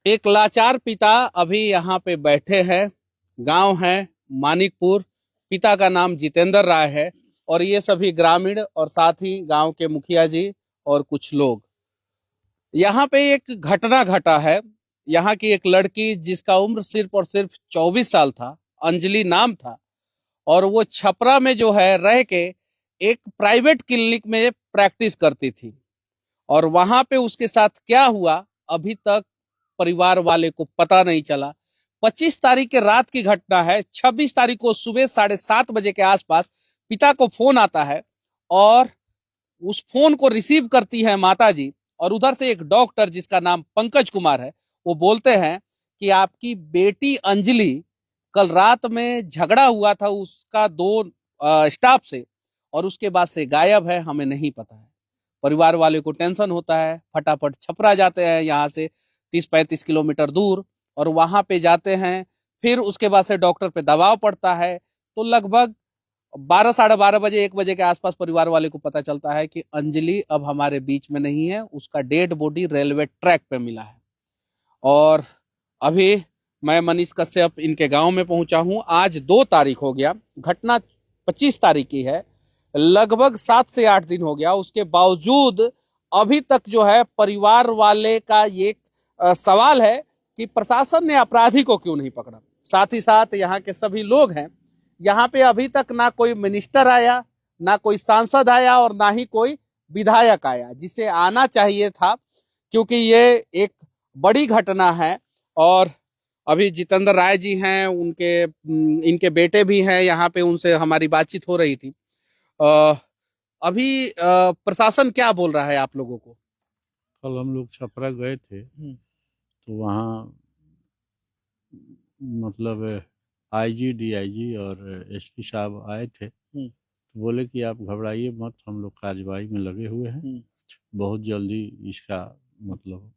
एक लाचार पिता अभी यहाँ पे बैठे हैं। गांव है मानिकपुर। पिता का नाम जितेंद्र राय है और ये सभी ग्रामीण और साथ ही गांव के मुखिया जी और कुछ लोग। यहाँ पे एक घटना घटा है। यहाँ की एक लड़की जिसका उम्र सिर्फ और सिर्फ 24 साल था, अंजलि नाम था, और वो छपरा में जो है रह के एक प्राइवेट क्लिनिक में प्रैक्टिस करती थी। और वहां पे उसके साथ क्या हुआ अभी तक परिवार वाले को पता नहीं चला। 25 तारीख के रात की घटना है। 26 तारीख को सुबह 7:30 बजे के आसपास पिता को फोन आता है और उस फोन को रिसीव करती है माता जी। और उधर से एक डॉक्टर जिसका नाम पंकज कुमार है, वो बोलते हैं कि आपकी बेटी अंजलि कल रात में झगड़ा हुआ था उसका दो स्टाफ से और उसके बाद से गायब है, हमें नहीं पता है। परिवार वाले को टेंशन होता है, फटाफट छपरा जाते हैं यहाँ से 30-35 किलोमीटर दूर, और वहां पे जाते हैं। फिर उसके बाद से डॉक्टर पे दबाव पड़ता है तो लगभग 12-12:30 बजे 1 बजे के आसपास परिवार वाले को पता चलता है कि अंजलि अब हमारे बीच में नहीं है, उसका डेड बॉडी रेलवे ट्रैक पे मिला है। और अभी मैं मनीष कश्यप इनके गांव में पहुंचा हूं। आज 2 तारीख हो गया, घटना 25 तारीख की है। लगभग 7 से 8 दिन हो गया, उसके बावजूद अभी तक जो है परिवार वाले का ये सवाल है कि प्रशासन ने अपराधी को क्यों नहीं पकड़ा। साथ ही साथ यहाँ के सभी लोग हैं। यहाँ पे अभी तक ना कोई मिनिस्टर आया, ना कोई सांसद आया और ना ही कोई विधायक आया, जिसे आना चाहिए था, क्योंकि ये एक बड़ी घटना है। और अभी जितेंद्र राय जी हैं, उनके इनके बेटे भी हैं यहाँ पे, उनसे हमारी बातचीत हो रही थी। अभी प्रशासन क्या बोल रहा है आप लोगों को? कल हम लोग छपरा गए थे तो वहाँ मतलब आईजी, डीआईजी और एसपी साहब आए थे। तो बोले कि आप घबराइए मत, हम लोग कार्रवाई में लगे हुए हैं। बहुत जल्दी इसका मतलब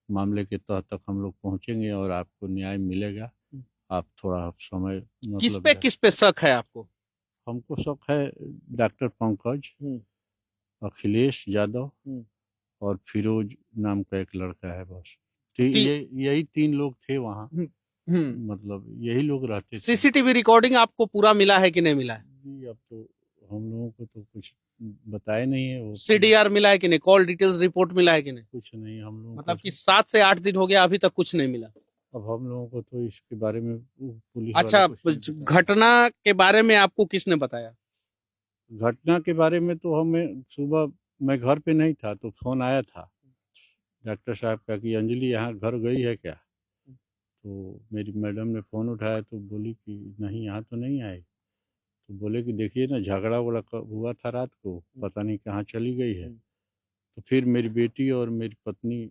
मामले के तह तक हम लोग पहुंचेंगे और आपको न्याय मिलेगा। आप थोड़ा समय मतलब किस पे शक है आपको? हमको शक है डॉक्टर पंकज, अखिलेश यादव और फिरोज नाम का एक लड़का है, बस। तो यही 3 लोग थे वहाँ। मतलब यही लोग रहते थे। सीसीटीवी रिकॉर्डिंग आपको पूरा मिला है कि नहीं मिला है? जी, अब तो हम लोगों को तो कुछ बताया नहीं है। वो सीडीआर मिला है कि नहीं? कॉल डिटेल्स रिपोर्ट मिला है कि नहीं? कुछ नहीं हम लोगों मतलब को कि 7 से 8 दिन हो गया, अभी तक कुछ नहीं मिला। अब हम लोगों को तो इसके बारे में पुलिस अच्छा, वाला कुछ घटना के बारे में आपको किसने बताया? घटना के बारे में तो हमें सुबह, मैं घर पे नहीं था तो फोन आया था डॉक्टर साहब का कि अंजलि यहाँ घर गई है क्या। तो मेरी मैडम ने फ़ोन उठाया तो बोली कि नहीं, यहाँ तो नहीं आई। तो बोले कि देखिए ना, झगड़ा वगड़ा हुआ था रात को, पता नहीं कहाँ चली गई है। तो फिर मेरी बेटी और मेरी पत्नी।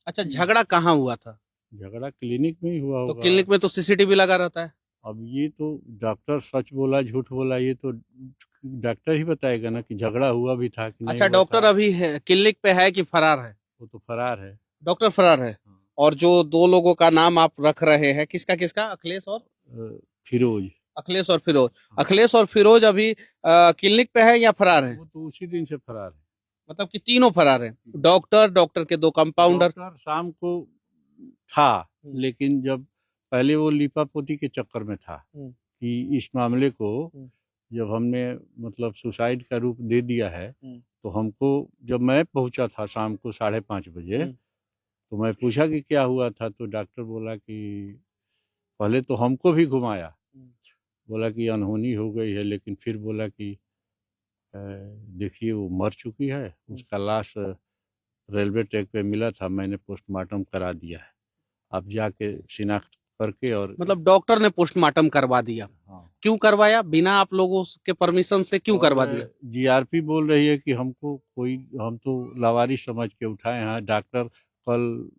अच्छा, झगड़ा कहाँ हुआ था? झगड़ा क्लिनिक में ही हुआ तो होगा। क्लिनिक में तो सीसीटीवी लगा रहता है। अब ये तो डॉक्टर सच बोला झूठ बोला ये तो डॉक्टर ही बताएगा ना कि झगड़ा हुआ भी था कि नहीं अच्छा, हुआ डॉक्टर था। अभी है क्लिनिक पे है कि फरार है? वो तो फरार है। डॉक्टर फरार है। हाँ। और जो 2 लोगों का नाम आप रख रहे हैं, किसका किसका? अखिलेश और फिरोज। अखिलेश और फिरोज। हाँ। अखिलेश और फिरोज अभी क्लिनिक पे है या फरार है? वो तो उसी दिन से फरार है। मतलब कि तीनों फरार हैं। डॉक्टर के 2 कंपाउंडर। डॉक्टर शाम को था, लेकिन जब पहले वो लीपापोती के चक्कर में था कि इस मामले को जब हमने मतलब सुसाइड का रूप दे दिया है, तो हमको, जब मैं पहुंचा था शाम को 5:30 बजे, तो मैं पूछा कि क्या हुआ था, तो डॉक्टर बोला कि पहले तो हमको भी घुमाया, बोला कि अनहोनी हो गई है, लेकिन फिर बोला कि देखिए वो मर चुकी है, उसका लाश रेलवे ट्रैक पे मिला था, मैंने पोस्टमार्टम करा दिया है, आप जाके शिनाख्त करके। और मतलब डॉक्टर ने पोस्टमार्टम करवा दिया? हाँ। क्यों करवाया? बिना आप लोगों के परमिशन से क्यों करवा दिया? जीआरपी बोल रही है कि हमको कोई, हम तो लावारिस समझ के उठाए हैं। डॉक्टर कल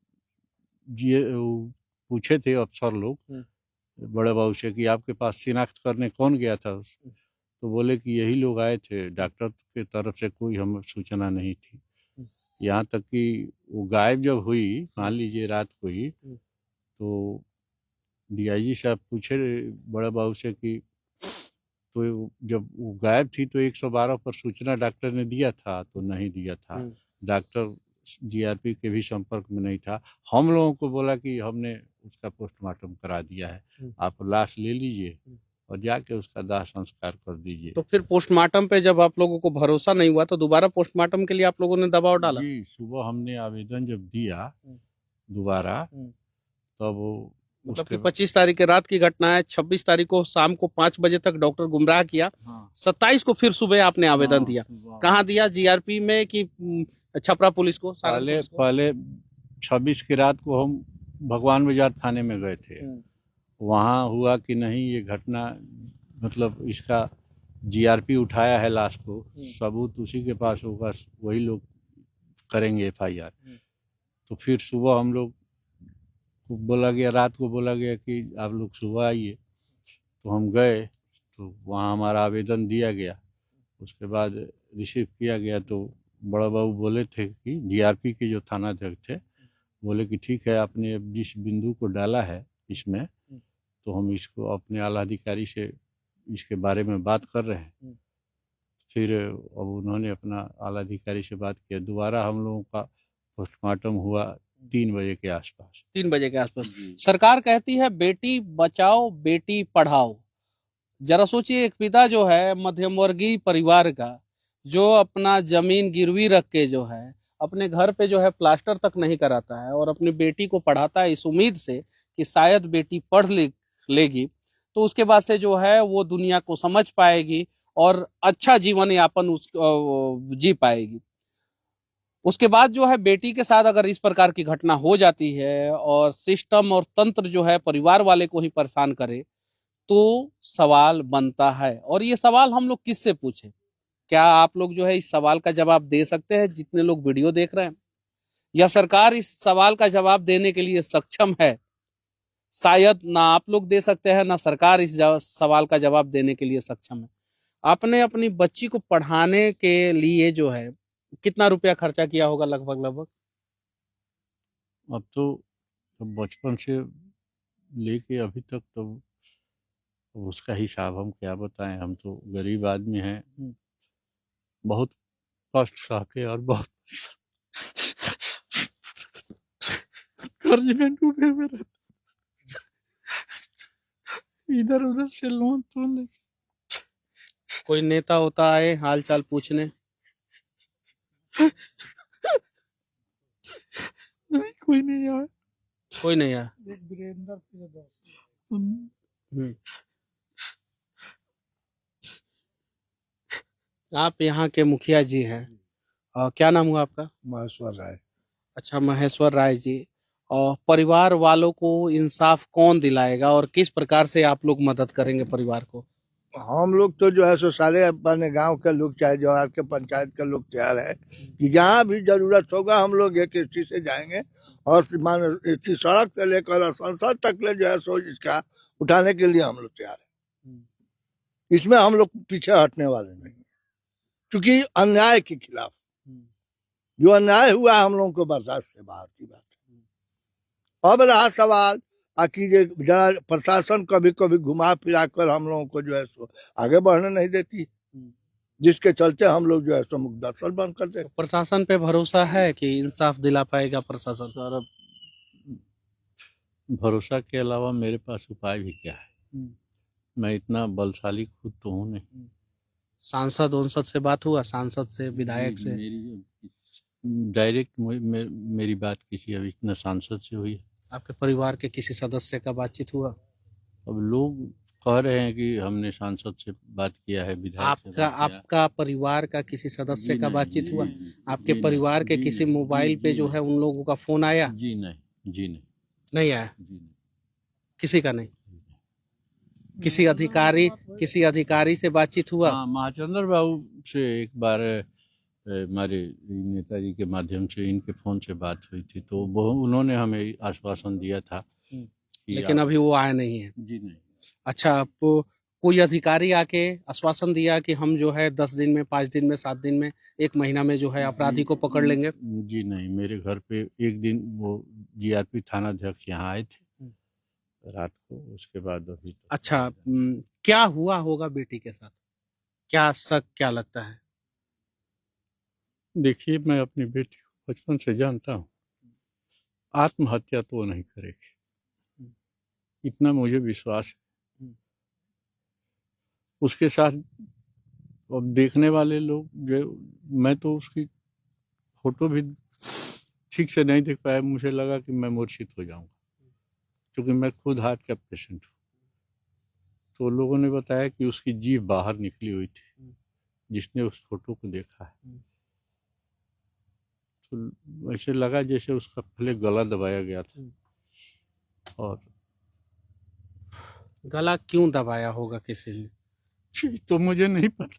जी पूछे थे अफसर लोग बड़े बाबू से कि आपके पास शिनाख्त करने कौन गया था, तो बोले कि यही लोग आए थे, डॉक्टर की तरफ से कोई हमें सूचना नहीं थी। यहाँ तक कि वो गायब जब हुई, मान लीजिए रात को ही, तो डीआईजी साहब पूछे बड़े बाबू से कि तो जब वो गायब थी तो 112 पर सूचना डॉक्टर ने दिया था, तो नहीं दिया था। डॉक्टर जीआरपी के भी संपर्क में नहीं था। हम लोगों को बोला कि हमने उसका पोस्टमार्टम करा दिया है, आप लाश ले लीजिए और जाके उसका दाह संस्कार कर दीजिए। तो फिर पोस्टमार्टम पे जब आप लोगों को भरोसा नहीं हुआ तो दोबारा पोस्टमार्टम के लिए आप लोगों ने दबाव डाला? जी, सुबह हमने आवेदन जब दिया दोबारा, तब मतलब कि 25 तारीख के रात की घटना है, 26 तारीख को शाम को 5 बजे तक डॉक्टर गुमराह किया। हाँ, 27 को फिर सुबह आपने आवेदन दिया। कहाँ दिया, जीआरपी में कि छपरा पुलिस को? पहले 26 की रात को हम भगवान बाजार थाने में गए थे। वहाँ हुआ कि नहीं ये घटना, मतलब इसका जीआरपी उठाया है लाश को, सबूत उसी के पास होगा, वही लोग करेंगे एफआईआर। तो फिर सुबह हम लोग को बोला गया, रात को बोला गया कि आप लोग सुबह आइए। तो हम गए, तो वहाँ हमारा आवेदन दिया गया। उसके बाद रिसीव किया गया तो बड़ा बाबू बोले थे कि जीआरपी के जो थानाध्यक्ष थे, बोले कि ठीक है, आपने जिस बिंदु को डाला है इसमें, तो हम इसको अपने आला अधिकारी से इसके बारे में बात कर रहे हैं। फिर अब उन्होंने अपना आला अधिकारी से बात किया, दोबारा हम लोगों का पोस्टमार्टम हुआ 3 बजे के आसपास। 3 बजे के आसपास। सरकार कहती है बेटी बचाओ बेटी पढ़ाओ। जरा सोचिए, एक पिता जो है मध्यम वर्गीय परिवार का, जो अपना जमीन गिरवी रख के जो है अपने घर पे जो है प्लास्टर तक नहीं कराता है और अपनी बेटी को पढ़ाता है इस उम्मीद से कि शायद बेटी पढ़ लेगी तो उसके बाद से जो है वो दुनिया को समझ पाएगी और अच्छा जीवन यापन जी पाएगी। उसके बाद जो है बेटी के साथ अगर इस प्रकार की घटना हो जाती है और सिस्टम और तंत्र जो है परिवार वाले को ही परेशान करे, तो सवाल बनता है। और ये सवाल हम लोग किससे पूछें? क्या आप लोग जो है इस सवाल का जवाब दे सकते हैं जितने लोग वीडियो देख रहे हैं? या सरकार इस सवाल का जवाब देने के लिए सक्षम है? शायद ना आप लोग दे सकते हैं, ना सरकार इस सवाल का जवाब देने के लिए सक्षम है। आपने अपनी बच्ची को पढ़ाने के लिए जो है कितना रुपया खर्चा किया होगा लगभग? अब तो बचपन से लेके अभी तक तो उसका हिसाब हम क्या बताएं, हम तो गरीब आदमी हैं, बहुत कष्ट सह के और बहुत कर्ज में डूबे हुए रहते, इधर उधर से लोन तो ले। कोई नेता होता है हाल चाल पूछने? नहीं, कोई नहीं आया। कोई नहीं आया। आप यहाँ के मुखिया जी हैं, क्या नाम हुआ आपका? महेश्वर राय। अच्छा, महेश्वर राय जी। और परिवार वालों को इंसाफ कौन दिलाएगा और किस प्रकार से आप लोग मदद करेंगे परिवार को? हम लोग तो जो है सो सारे अपने गांव के लोग, चाहे जवाहर के पंचायत के लोग तैयार है कि जहाँ भी जरूरत होगा हम लोग एक एसटी से जाएंगे और मान इसकी सड़क से लेकर संसद तक ले जो है सो इसका उठाने के लिए हम लोग तैयार है। इसमें हम लोग पीछे हटने वाले नहीं, क्योंकि अन्याय के खिलाफ जो अन्याय हुआ हम लोगों को बर्दाश्त से बाहर की बात है। अब रहा सवाल कि जरा प्रशासन कभी कभी घुमा फिरा कर हम लोगों को जो है सो आगे बढ़ने नहीं देती, जिसके चलते हम लोग जो है सो मुख दर्शन बंद करते हैं। प्रशासन पे भरोसा है कि इंसाफ दिला पाएगा प्रशासन? सर, भरोसा के अलावा मेरे पास उपाय भी क्या है? मैं इतना बलशाली खुद तो हूँ नहीं। सांसद से बात हुआ? सांसद से, विधायक से? डायरेक्ट मेरी बात किसी अभी न सांसद से हुई है। आपके परिवार के किसी सदस्य का बातचीत हुआ? अब लोग कह रहे हैं कि हमने सांसद से बात किया है, विधायक से बात किया। आपका परिवार का किसी सदस्य का बातचीत हुआ? आपके परिवार के किसी मोबाइल पे जो है उन लोगों का फोन आया? जी नहीं। नहीं आया? जी नहीं। किसी का नहीं? किसी अधिकारी से बातचीत हुआ? हाँ, महाचंद्र बाबू से एक बार हमारे नेताजी के माध्यम से इनके फोन से बात हुई थी, तो वो उन्होंने हमें आश्वासन दिया था कि लेकिन अभी वो आया नहीं है? जी नहीं। अच्छा, आपको कोई अधिकारी आके आश्वासन दिया कि हम जो है 10 दिन में, 5 दिन में, 7 दिन में, 1 महीना में जो है अपराधी को पकड़ लेंगे? जी नहीं, मेरे घर पे एक दिन वो जीआरपी थानाध्यक्ष यहाँ आए थे रात को, उसके बाद अभी तो। अच्छा, क्या हुआ होगा बेटी के साथ? क्या शक, क्या लगता है? देखिए, मैं अपनी बेटी को बचपन से जानता हूँ, आत्महत्या तो वो नहीं करेगी, इतना मुझे विश्वास है। उसके साथ अब देखने वाले लोग जो, मैं तो उसकी फोटो भी ठीक से नहीं देख पाया, मुझे लगा कि मैं मूर्छित हो जाऊंगा, क्योंकि मैं खुद हार्ट का पेशेंट हूँ। तो लोगों ने बताया कि उसकी जीभ बाहर निकली हुई थी, जिसने उस फोटो को देखा है। तो ऐसे लगा जैसे उसका पहले गला दबाया गया था। और गला क्यों दबाया होगा किसी ने? तो मुझे नहीं पता।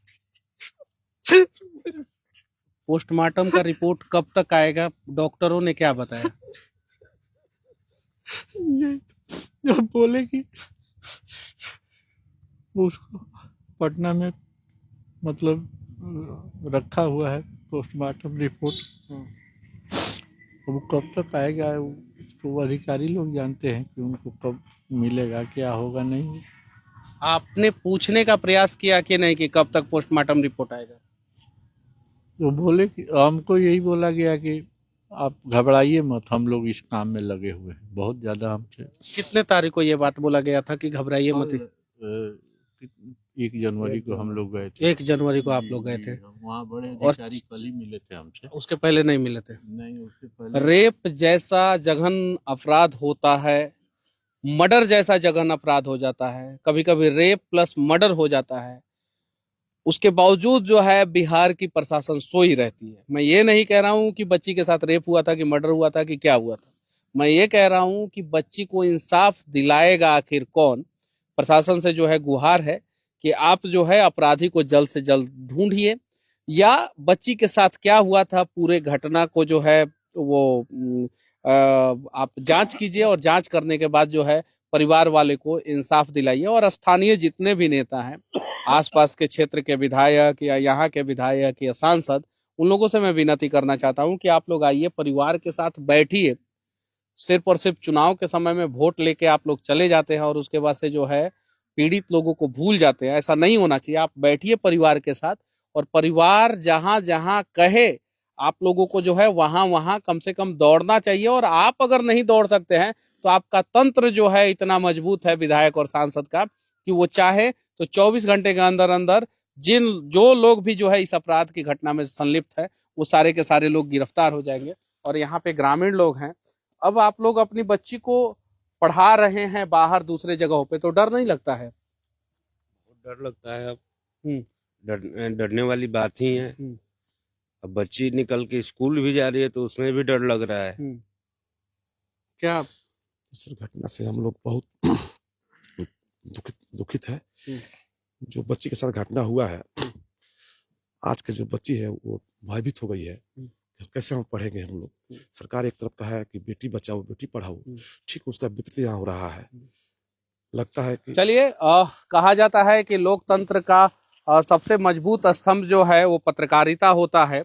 पोस्टमार्टम का रिपोर्ट कब तक आएगा? डॉक्टरों ने क्या बताया? ये जब बोले कि उसको पटना में मतलब रखा हुआ है पोस्टमार्टम रिपोर्ट, वो कब तक आएगा तो अधिकारी लोग जानते हैं कि उनको कब मिलेगा, क्या होगा नहीं। आपने पूछने का प्रयास किया कि नहीं कि कब तक पोस्टमार्टम रिपोर्ट आएगा? तो बोले कि हमको यही बोला गया कि आप घबराइए मत, हम लोग इस काम में लगे हुए हैं। बहुत ज़्यादा हमसे कितने तारीख को ये बात बोला गया था कि घबराइए मत? 1 जनवरी को हम लोग गए थे। 1 जनवरी को आप लोग गए थे? वहाँ बड़े अधिकारी कल ही मिले थे हमसे। उसके पहले नहीं मिले थे? नहीं, उससे पहले। रेप जैसा जघन अपराध होता है, मर्डर जैसा जघन अपराध हो जाता है, कभी कभी रेप प्लस मर्डर हो जाता है, उसके बावजूद जो है बिहार की प्रशासन सोई रहती है। मैं ये नहीं कह रहा हूं कि बच्ची के साथ रेप हुआ था कि मर्डर हुआ था कि क्या हुआ था, मैं ये कह रहा हूं कि बच्ची को इंसाफ दिलाएगा आखिर कौन? प्रशासन से जो है गुहार है कि आप जो है अपराधी को जल्द से जल्द ढूंढिए, या बच्ची के साथ क्या हुआ था पूरे घटना को जो है वो आप जांच कीजिए, और जांच करने के बाद जो है परिवार वाले को इंसाफ दिलाइए। और स्थानीय जितने भी नेता हैं, आसपास के क्षेत्र के विधायक या यहाँ के विधायक या सांसद, उन लोगों से मैं विनती करना चाहता हूं कि आप लोग आइए, परिवार के साथ बैठिए। सिर्फ और सिर्फ चुनाव के समय में वोट लेके आप लोग चले जाते हैं और उसके बाद से जो है पीड़ित लोगों को भूल जाते हैं। ऐसा नहीं होना चाहिए। आप बैठिए परिवार के साथ, और परिवार जहां जहां कहे आप लोगों को जो है वहां वहां कम से कम दौड़ना चाहिए। और आप अगर नहीं दौड़ सकते हैं तो आपका तंत्र जो है इतना मजबूत है विधायक और सांसद का कि वो चाहे तो 24 घंटे के अंदर अंदर जो लोग भी जो है इस अपराध की घटना में संलिप्त है वो सारे के सारे लोग गिरफ्तार हो जाएंगे। और यहाँ पे ग्रामीण लोग हैं, अब आप लोग अपनी बच्ची को पढ़ा रहे हैं बाहर दूसरे जगहों पे, तो डर नहीं लगता है? डर लगता है। अब डरने वाली बात ही है। अब बच्ची निकल के स्कूल भी जा रही है तो उसमें भी डर लग रहा है। क्या इस घटना से हम लोग बहुत दुखित है। जो बच्ची के साथ घटना हुआ है, आज के जो बच्ची है वो भयभीत हो गई है। कैसे हम पढ़ेंगे? हम लोग, सरकार एक तरफ का है कि बेटी बचाओ बेटी पढ़ाओ, ठीक उसका विपरीत यहाँ हो रहा है। लगता है कि चलिए, कहा जाता है कि लोकतंत्र का सबसे मजबूत स्तंभ जो है वो पत्रकारिता होता है।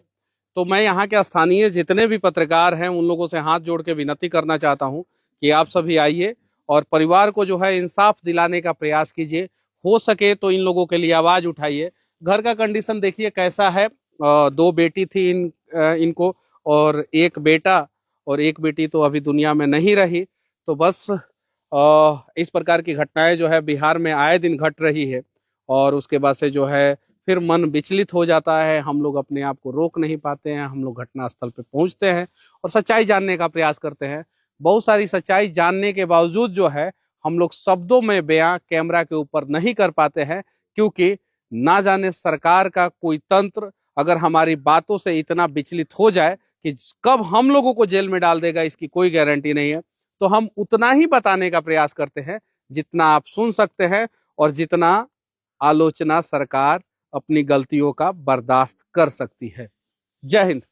तो मैं यहाँ के स्थानीय जितने भी पत्रकार हैं उन लोगों से हाथ जोड़ के विनती करना चाहता हूँ कि आप सभी आइए और परिवार को जो है इंसाफ दिलाने का प्रयास कीजिए। हो सके तो इन लोगों के लिए आवाज उठाइए। घर का कंडीशन देखिए कैसा है। 2 बेटी थी इनको, और 1 बेटा, और 1 बेटी तो अभी दुनिया में नहीं रही। तो बस इस प्रकार की घटनाएं जो है बिहार में आए दिन घट रही है, और उसके बाद से जो है फिर मन विचलित हो जाता है। हम लोग अपने आप को रोक नहीं पाते हैं। हम लोग घटनास्थल पे पहुंचते हैं और सच्चाई जानने का प्रयास करते हैं। बहुत सारी सच्चाई जानने के बावजूद जो है हम लोग शब्दों में बयां कैमरा के ऊपर नहीं कर पाते हैं, क्योंकि ना जाने सरकार का कोई तंत्र अगर हमारी बातों से इतना विचलित हो जाए कि कब हम लोगों को जेल में डाल देगा इसकी कोई गारंटी नहीं है। तो हम उतना ही बताने का प्रयास करते हैं जितना आप सुन सकते हैं, और जितना आलोचना सरकार अपनी गलतियों का बर्दाश्त कर सकती है। जय हिंद।